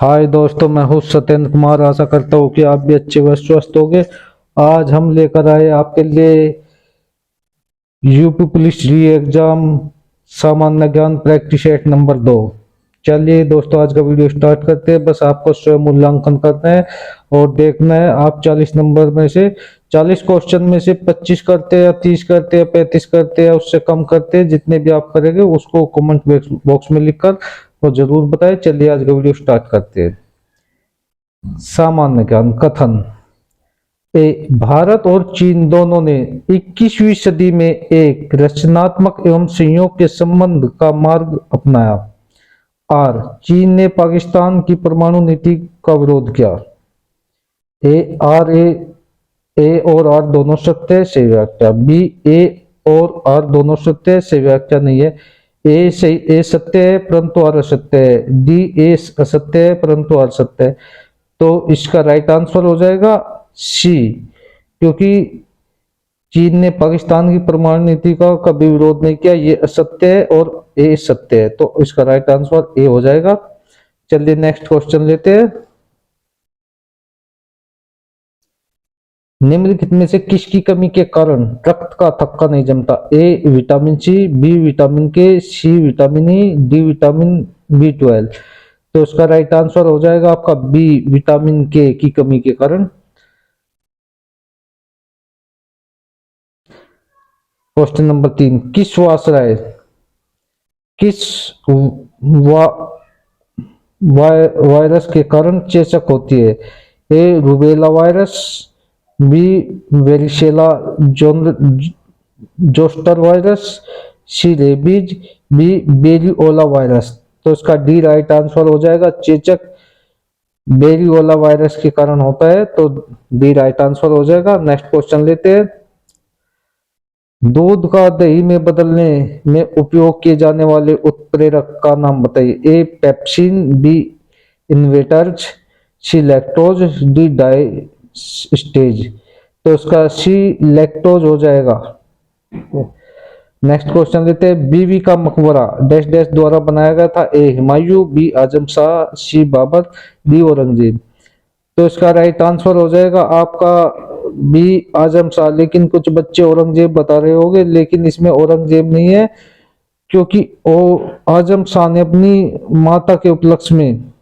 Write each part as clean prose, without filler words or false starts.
हाय दोस्तों, मैं हूँ सत्येंद्र कुमार। आशा करता हूँ कि आप भी अच्छे व स्वस्थ होंगे। आज हम लेकर आए आपके लिए यूपी पुलिस री एग्जाम सामान्य ज्ञान प्रैक्टिस सेट नंबर 2। चलिए दोस्तों, आज का वीडियो स्टार्ट करते हैं। बस आपको स्वयं मूल्यांकन करना है और देखना है आप 40 नंबर में से 40 क्वेश्चन में से 25 करते हैं या 30 करते हैं, 35 करते हैं, उससे कम करते हैं। जितने भी आप करेंगे उसको कमेंट बॉक्स में लिखकर तो जरूर बताएं। चलिए आज का वीडियो स्टार्ट करते हैं। सामान्य ज्ञान कथन। भारत और चीन दोनों ने 21वीं सदी में एक रचनात्मक एवं संयोग के संबंध का मार्ग अपनाया। चीन ने पाकिस्तान की परमाणु नीति का विरोध किया। ए और आर दोनों सत्य है, सही व्याख्या। बी, ए और आर दोनों सत्य है, सही व्याख्या नहीं है। ए सत्य है परंतु आर असत्य है। डी, ए असत्य है परंतु आर सत्य है। तो इसका राइट आंसर हो जाएगा सी, क्योंकि चीन ने पाकिस्तान की परमाणु नीति का कभी विरोध नहीं किया। ये असत्य है और ए सत्य है, तो इसका राइट आंसर ए हो जाएगा। चलिए नेक्स्ट क्वेश्चन लेते हैं। निम्नलिखित में से किसकी कमी के कारण रक्त का थक्का नहीं जमता? A vitamin C, B vitamin K, C vitamin E, D vitamin B12। तो उसका राइट आंसर हो जाएगा आपका बी, विटामिन के की कमी के कारण। क्वेश्चन नंबर 3, किस वाशराय किस वा, वायरस के कारण चेचक होती है? A rubella virus, B varicella zoster virus, C rabies, B variola virus. तो इसका डी राइट आंसर हो जाएगा। चेचक बेरियोला वायरस के कारण होता है, तो डी राइट आंसर हो जाएगा। नेक्स्ट क्वेश्चन लेते हैं। दूध का दही में बदलने में उपयोग किए जाने वाले उत्प्रेरक का नाम बताइए। ए पेप्सिन, बी इन्वेटर्ज, सी लैक्टोज, डी डाइस्टेज। तो उसका सी लैक्टोज हो जाएगा। नेक्स्ट क्वेश्चन लेते हैं। बीबी का मकबरा डैश डैश द्वारा बनाया गया था? ए हुमायूं, बी आजम शाह, सी बाबर, डी औरंगजेब। तो इसका राइट आंसर हो जाएगा आपका बी आजम शाह। लेकिन कुछ बच्चे औरंगजेब बता रहे होंगे, लेकिन इसमें औरंगजेब नहीं है, क्योंकि आजम शाह ने अपनी माता के उपलक्ष्य में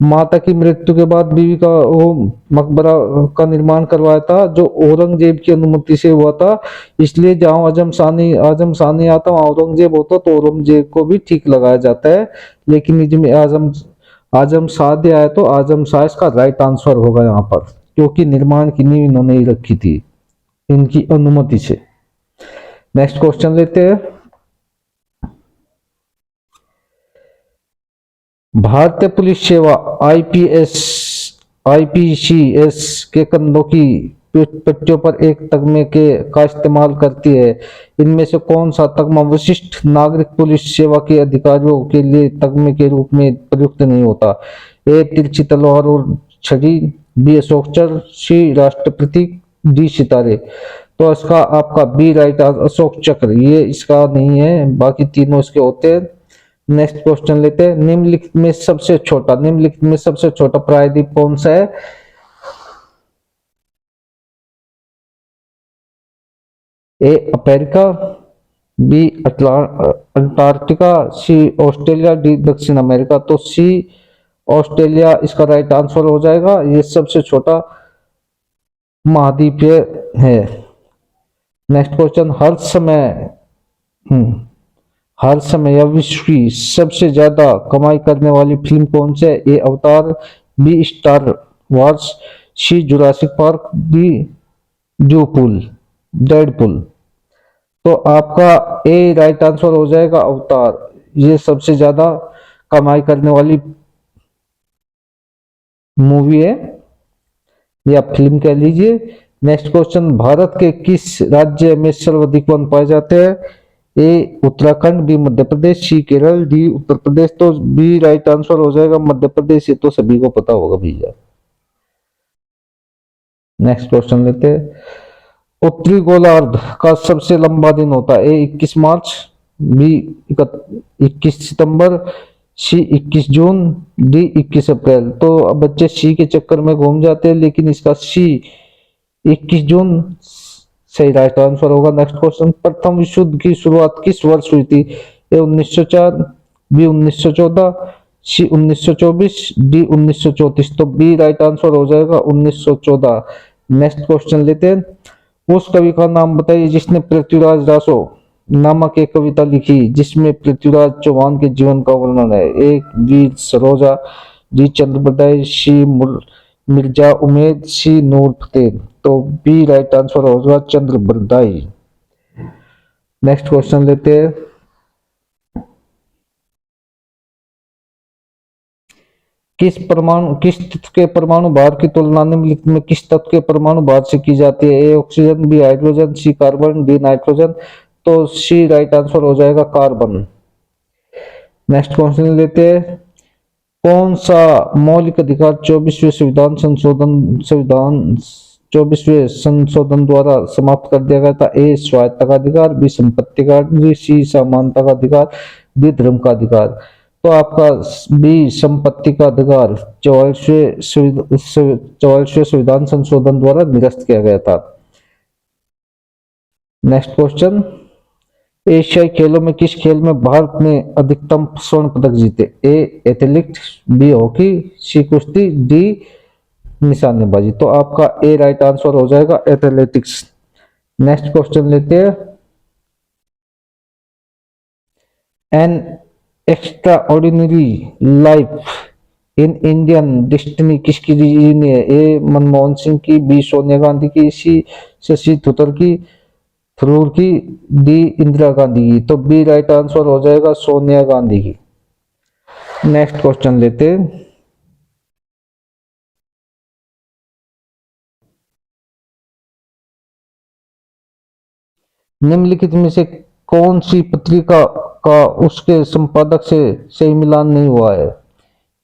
माता की मृत्यु के बाद बीवी का वो मकबरा का निर्माण करवाया था, जो औरंगजेब की अनुमति से हुआ था। इसलिए जहां आजम शाह नहीं आता वहां औरंगजेब होता, तो औरंगजेब को भी ठीक लगाया जाता है। लेकिन इसमें आजम शाह दिया है, तो आजम शाह इसका राइट आंसर होगा यहाँ पर, क्योंकि निर्माण की नींव इन्होंने ही रखी थी इनकी अनुमति से। नेक्स्ट क्वेश्चन लेते हैं। भारतीय पुलिस सेवा आईपीसीएस के कंधों की पट्टियों पर एक तगमे का इस्तेमाल करती है। इनमें से कौन सा तगमा विशिष्ट नागरिक पुलिस सेवा के अधिकारियों के लिए तगमे के रूप में प्रयुक्त नहीं होता? ए तिरछी तलवार और छड़ी, बी अशोक चक्र, सी राष्ट्र प्रतीक, डी सितारे। तो इसका आपका बी राइट अशोक चक्र, ये इसका नहीं है, बाकी तीनों इसके होते हैं। नेक्स्ट क्वेश्चन लेते हैं। निम्नलिखित में सबसे छोटा प्रायद्वीप कौन सा है? A America, B Antarctica, C Australia, D दक्षिण अमेरिका। तो सी ऑस्ट्रेलिया इसका राइट आंसर हो जाएगा। ये सबसे छोटा महाद्वीप है। Next question. हर समय या विश्व की सबसे ज्यादा कमाई करने वाली फिल्म कौन सी है? ए अवतार, बी स्टार वॉर्स, सी जुरासिक पार्क, डी डेडपुल। तो आपका ए राइट आंसर हो जाएगा अवतार। ये सबसे ज्यादा कमाई करने वाली मूवी है या फिल्म कह लीजिए। Next question. भारत के किस राज्य में सर्वाधिक वन पाए जाते हैं? ए उत्तराखंड, बी मध्य प्रदेश, सी केरल, डी उत्तर प्रदेश। तो बी राइट आंसर हो जाएगा मध्य प्रदेश। ये तो सभी को पता होगा भैया। नेक्स्ट क्वेश्चन लेते हैं। उत्तरी गोलार्ध का सबसे लंबा दिन होता है? ए 21 मार्च, बी 21 सितंबर, सी 21 जून, डी 21 अप्रैल। तो अब बच्चे सी के चक्कर में घूम जाते हैं, लेकिन इसका सी 21 जून सही राइट आंसर होगा। नेक्स्ट क्वेश्चन, प्रथम विश्व युद्ध की शुरुआत किस वर्ष हुई थी? ए 1904, बी 1914, सी 1924, डी 1934। तो बी राइट आंसर हो जाएगा 1914। नेक्स्ट क्वेश्चन लेते हैं। उस कवि का नाम बताइए जिसने पृथ्वीराज रासो नामक एक कविता लिखी जिसमें पृथ्वीराज चौहान के जीवन का वर्णन है। ए वीर सरोजा, डी चंद्र बरदाई, सी मिर्जा उमेद, सी नूर फतेह। तो बी राइट आंसर होगा चंद्र बरदाई। नेक्स्ट क्वेश्चन लेते हैं। किस तत्व के परमाणु भार की तुलना निम्नलिखित में किस तत्व के परमाणु भार से की जाती है? A oxygen, B hydrogen, C carbon, D nitrogen. तो सी राइट आंसर हो जाएगा कार्बन। नेक्स्ट क्वेश्चन लेते हैं। कौन सा मौलिक अधिकार 24वें संशोधन द्वारा समाप्त कर दिया गया था? ए स्वायत्ता का अधिकार, बी संपत्ति का अधिकार, सी समानता का अधिकार, डी धर्म का अधिकार। तो आपका बी संपत्ति का अधिकार 44वें संविधान संशोधन द्वारा निरस्त किया गया था। नेक्स्ट क्वेश्चन, एशियाई खेलों में किस खेल में भारत ने अधिकतम स्वर्ण पदक जीते? ए एथलेटिक्स, बी हॉकी, सी कुश्ती, डी निशानेबाजी। तो आपका ए राइट आंसर हो जाएगा एथलेटिक्स। नेक्स्ट क्वेश्चन लेते हैं। An extra ordinary life in Indian destiny किसकी जीवनी है? ए मनमोहन सिंह की, बी सोनिया गांधी की, सी शशि थरूर की, डी इंदिरा गांधी की। तो बी राइट आंसर हो जाएगा सोनिया गांधी की। नेक्स्ट क्वेश्चन लेते हैं। निम्नलिखित में से कौन सी पत्रिका का उसके संपादक से सही मिलान नहीं हुआ है?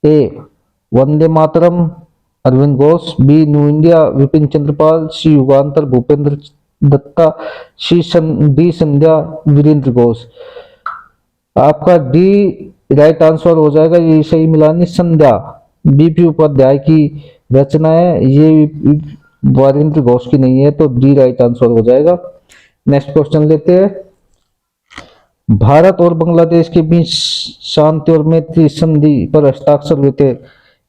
A Vande Mataram Arvind Ghosh, B new India Vipin Chandrapal, C Yugantar Bhupendra Datta, D Sandhya Virendra Ghosh. आपका डी राइट आंसर हो जाएगा। ये सही मिलानी संध्या बीपी उपाध्याय की रचना है, ये वीरेंद्र घोष की नहीं है। तो डी राइट आंसर हो जाएगा। नेक्स्ट क्वेश्चन लेते हैं। भारत और बांग्लादेश के बीच शांति और मैत्री संधि पर हस्ताक्षर हुए थे।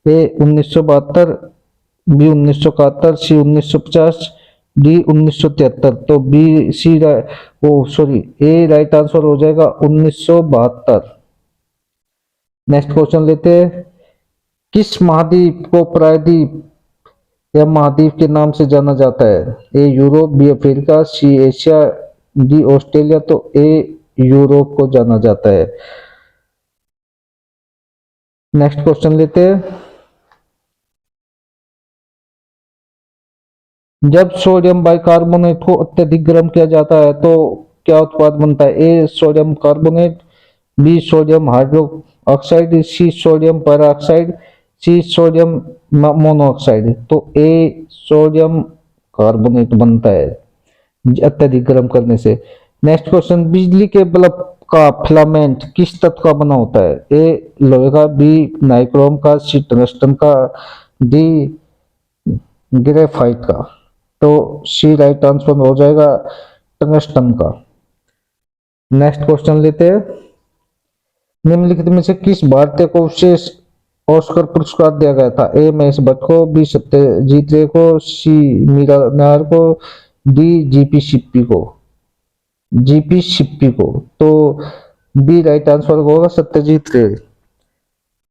ए 1972, बी 1971, सी 1950, डी 1973। तो बी सी ए राइट आंसर हो जाएगा 1972। नेक्स्ट क्वेश्चन लेते हैं। किस महाद्वीप को प्रायद्वीप या महाद्वीप के नाम से जाना जाता है? A Europe, B Africa, C Asia, D Australia. तो ए यूरोप को जाना जाता है। नेक्स्ट क्वेश्चन लेते हैं। जब सोडियम बाइकार्बोनेट को अत्यधिक गर्म किया जाता है तो क्या उत्पाद बनता है? A sodium carbonate, B sodium hydroxide, C sodium peroxide, C sodium monoxide. तो ए सोडियम कार्बोनेट बनता है अत्यधिक गर्म करने से। नेक्स्ट क्वेश्चन, बिजली के बल्ब का फिलामेंट किस तत्व का बना होता है? ए लोहे का, बी नाइक्रोम का, सी टंगस्टन का, डी ग्रेफाइट का। तो सी राइट आंसर हो जाएगा टंगस्टन का। नेक्स्ट क्वेश्चन लेते हैं। निम्नलिखित में से किस भारतीय को विशेष ऑस्कर पुरस्कार दिया गया था? ए महेश भट्ट को, बी सत्यजीत रे को, सी मीरा नायर को, डी जीपी शिप्पी को। तो बी राइट आंसर होगा सत्यजीत रे।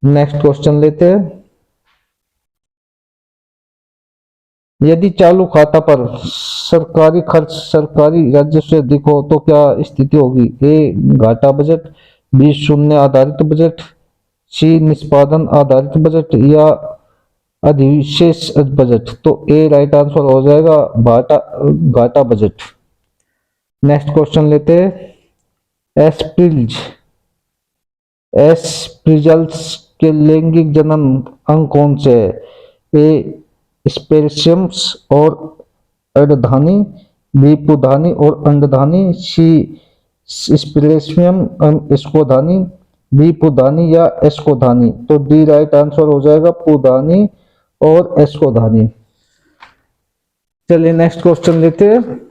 नेक्स्ट क्वेश्चन लेते हैं। यदि चालू खाता पर सरकारी खर्च सरकारी राजस्व से अधिक हो तो क्या स्थिति होगी? ए घाटा बजट, बी शून्य आधारित बजट, सी निष्पादन आधारित बजट, या अधिशेष बजट। तो ए राइट आंसर हो जाएगा घाटा बजट। नेक्स्ट क्वेश्चन लेते हैं। एस्प्रिजल्स के लैंगिक जनन अंग कौन से है? ए स्पेरेशियम्स और अर्धधानी, बी पुधानी और अंडधानी, सी स्पेरेशियम स्कोधानी, बी पुधानी या एस्कोधानी, तो डी राइट आंसर हो जाएगा पुधानी और एस्कोधानी। चलिए नेक्स्ट क्वेश्चन लेते हैं।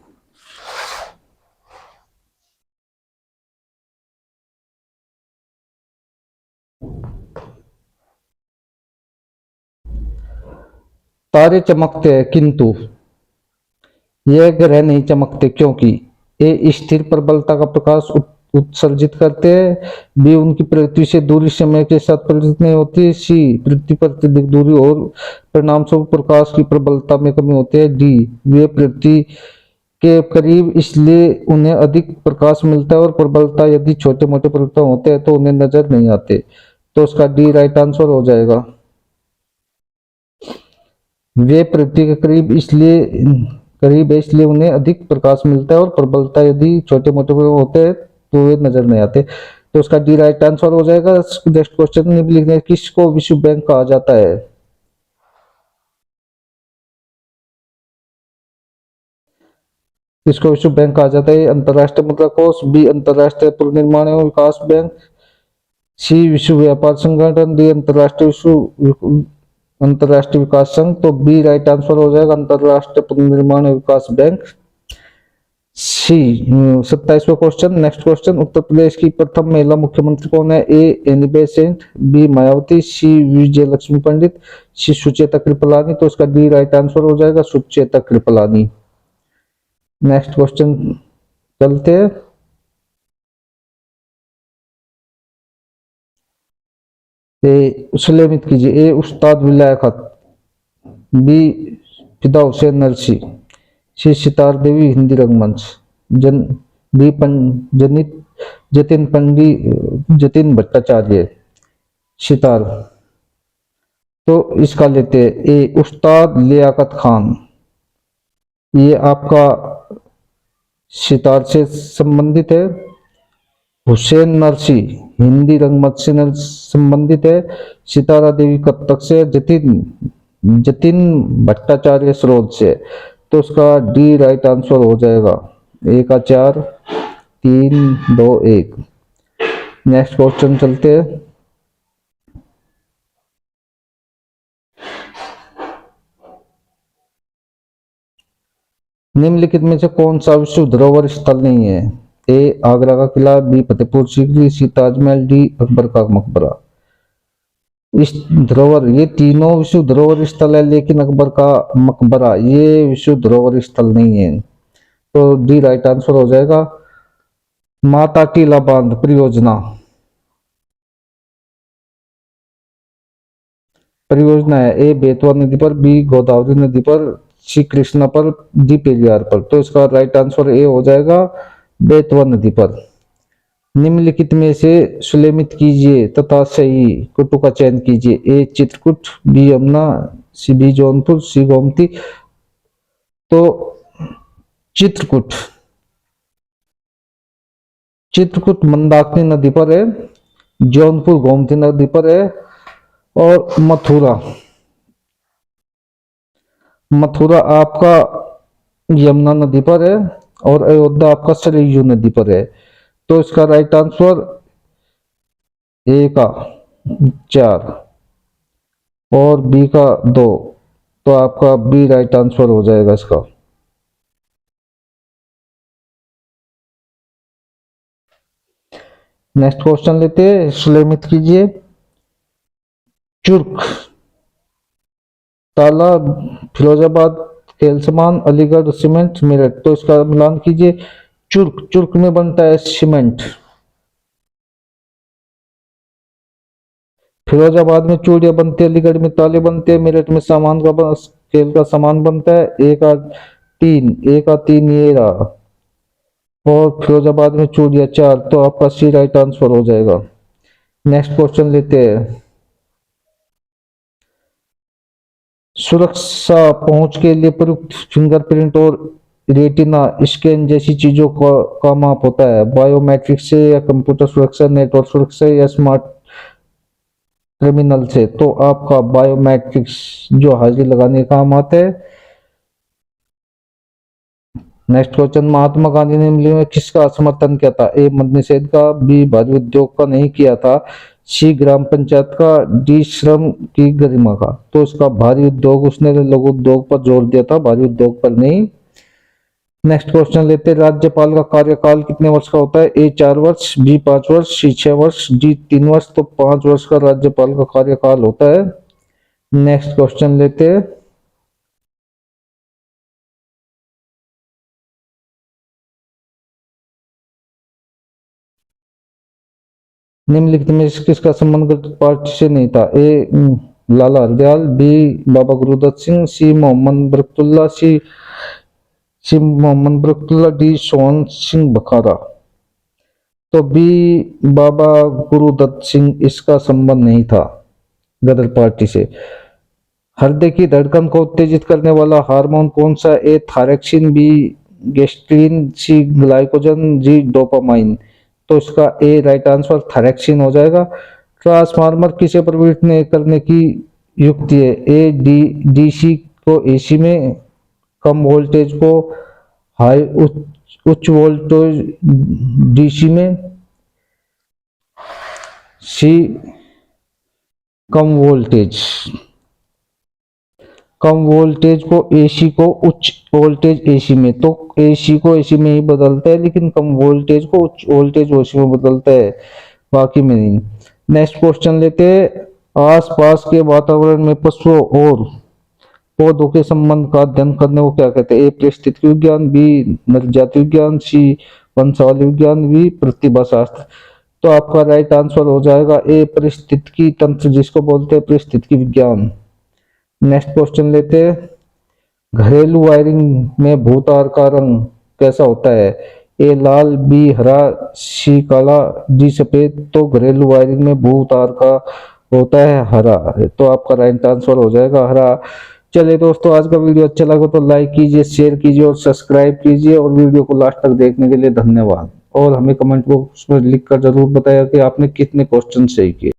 तारे चमकते हैं किंतु यह ग्रह नहीं चमकते क्योंकि ए स्थिर प्रबलता का प्रकाश उत्सर्जित करते हैं, बी उनकी पृथ्वी से दूरी समय के साथ परिवर्तित नहीं होती, सी पृथ्वी पर अत्यधिक दूरी और परिणाम स्वरूप प्रकाश की प्रबलता में कमी होती है, डी वे पृथ्वी के करीब इसलिए उन्हें अधिक प्रकाश मिलता है और प्रबलता यदि छोटे मोटे परिवर्तन होते हैं तो उन्हें नजर नहीं आते। तो उसका डी राइट आंसर हो जाएगा। वे पृथ्वी के करीब है इसलिए उन्हें अधिक प्रकाश मिलता है और प्रबलता यदि छोटे मोटे होते हैं तो वे नजर नहीं आते। तो उसका डी राइट आंसर हो जाएगा। नेक्स्ट क्वेश्चन लिखने किसको विश्व बैंक कहा जाता है? किसको विश्व बैंक कहा जाता है? अंतरराष्ट्रीय मुद्रा कोष, बी अंतरराष्ट्रीय पुनर्निर्माण एवं विकास बैंक, सी विश्व व्यापार संगठन, डी अंतरराष्ट्रीय विकास संघ। तो बी राइट आंसर हो जाएगा अंतरराष्ट्रीय पुनर्निर्माण एवं विकास बैंक। सी 27वां question. Next question, Uttar Pradesh की प्रथम महिला मुख्यमंत्री कौन है? ए एनी बेसेंट, बी मायावती, सी विजय लक्ष्मी पंडित, सी सुचेता कृपलानी। तो उसका डी राइट आंसर हो जाएगा सुचेता कृपलानी। नेक्स्ट क्वेश्चन चलते हैं। सुलेमित कीजिए। ए उस्ताद विलायत खत, बी फिदा हुसैन नरसी, सी सितार देवी हिंदी रंगमंच, जन बी जनित जतिन भट्टाचार्य सितार। तो इसका लेते हैं ए उस्ताद लियाकत खान, ये आपका सितार से संबंधित है। हुसैन नरसी हिंदी रंगमंच से संबंधित है। सितारा देवी कथक से, जतिन भट्टाचार्य स्रोत से। तो उसका डी राइट आंसर हो जाएगा। एक का 4, 3, 2, 1। नेक्स्ट क्वेश्चन चलते हैं। निम्नलिखित में से कौन सा विश्व धरोहर स्थल नहीं है? ए आगरा का किला, बी फतेहपुर सीकरी, सी ताजमहल, डी अकबर का मकबरा। इस धरोहर ये तीनों विश्व धरोहर स्थल है, लेकिन अकबर का मकबरा ये विश्व धरोहर स्थल नहीं है। तो डी राइट आंसर हो जाएगा। माता टीला बांध परियोजना है। ए बेतवा नदी पर, बी गोदावरी नदी पर, सी कृष्णा पर, डी पेरियार पर। तो इसका राइट आंसर ए हो जाएगा बेतवा नदी पर। निम्नलिखित में से सुलेमित कीजिए तथा सही कुटु का चयन कीजिए। A Chitrakoot, B Yamuna, C B Jaunpur, C Gomti. तो चित्रकूट मंदाकिनी नदी पर है, जौनपुर गोमती नदी पर है, और मथुरा आपका यमुना नदी पर है, और अयोध्या आपका सरयू नदी पर है। तो इसका राइट आंसर ए का 4 और बी का 2। तो आपका बी राइट आंसर हो जाएगा इसका। नेक्स्ट क्वेश्चन लेते हैं। सुलेमित कीजिए। चुर्क, ताला, फिरोजाबाद, खेलसमान, अलीगढ़ सीमेंट, मेरठ। तो इसका मिलान कीजिए। चुर्क में बनता है सीमेंट, फिरोजाबाद में चूड़ियां बनती है, अलीगढ़ में ताले बनते हैं, मेरठ में खेल का सामान बनता है। एक 3 ये रहा, और फिरोजाबाद में चूड़ियां 4। तो आपका सी राइट आंसर हो जाएगा। नेक्स्ट क्वेश्चन लेते हैं। सुरक्षा पहुंच के लिए प्रयुक्त फिंगरप्रिंट और रेटिना स्कैन जैसी चीजों का माप होता है। बायोमेट्रिक से, या कंप्यूटर सुरक्षा, नेटवर्क सुरक्षा, या स्मार्ट टर्मिनल से। तो आपका बायोमेट्रिक्स जो हाजिरी लगाने का काम आता है, नेक्स्ट क्वेश्चन, महात्मा गांधी ने निम्नलिखित में किसका समर्थन किया था? ए मद्य निषेध का, बी भारी उद्योग का नहीं किया था, सी ग्राम पंचायत का, डी श्रम की गरिमा का। तो इसका भारी उद्योग, उसने लघु उद्योग पर जोर दिया था, भारी उद्योग पर नहीं। नेक्स्ट क्वेश्चन लेते हैं, राज्यपाल का कार्यकाल कितने वर्ष का होता है? ए 4 वर्ष, बी 5 वर्ष, सी 6 वर्ष, डी 3 वर्ष। तो 5 वर्ष का राज्यपाल का कार्यकाल होता है। नेक्स्ट क्वेश्चन लेते हैं, निम्नलिखित में से किसका संबंध गलत पार्टी से नहीं था? ए लाला हरदयाल, बी बाबा गुरुदत्त सिंह, सी मोहम्मद बरकतुल्ला, सी मोहम्मद बरकतुल्ला, डी सोहन सिंह बखारा। तो बी बाबा गुरुदत्त सिंह, इसका संबंध नहीं था गदर पार्टी से। हृदय की धड़कन को उत्तेजित करने वाला हार्मोन कौन सा? ए थायरोक्सिन, बी गेस्ट्रिन, सी ग्लाइकोजन, जी डोपामाइन। तो इसका ए राइट आंसर थायरोक्सिन हो जाएगा। ट्रांसफार्मर किसे परिवर्तित करने की युक्ति है? ए डीसी को एसी में, कम वोल्टेज को हाई उच्च वोल्टेज डीसी में, सी कम वोल्टेज को एसी को उच्च वोल्टेज एसी में। तो एसी को एसी में ही बदलता है, लेकिन कम वोल्टेज को उच्च वोल्टेज ओसी में बदलता है, बाकी में नहीं। नेक्स्ट क्वेश्चन लेते हैं, आसपास के वातावरण में पशुओं और पौधों के संबंध का अध्ययन करने को क्या कहते हैं? ए परिस्थितिकी विज्ञान, बी नरजाति विज्ञान, सी वंशावली विज्ञान, बी प्रतिभा शास्त्र। तो आपका राइट आंसर हो जाएगा ए परिस्थितिकी तंत्र, जिसको बोलते हैं परिस्थितिकी विज्ञान। नेक्स्ट क्वेश्चन लेते हैं, घरेलू वायरिंग में भूतार का रंग कैसा होता है? ए लाल, बी हरा, सी काला, डी सफेद। तो घरेलू वायरिंग में भूतार का होता है हरा। तो आपका राइट आंसर हो जाएगा हरा। चलिए दोस्तों, आज का वीडियो अच्छा लगा तो लाइक कीजिए, शेयर कीजिए और सब्सक्राइब कीजिए, और वीडियो को लास्ट तक देखने के लिए धन्यवाद। और हमें कमेंट बॉक्स में लिखकर जरूर बताया कि आपने कितने क्वेश्चन सही किए।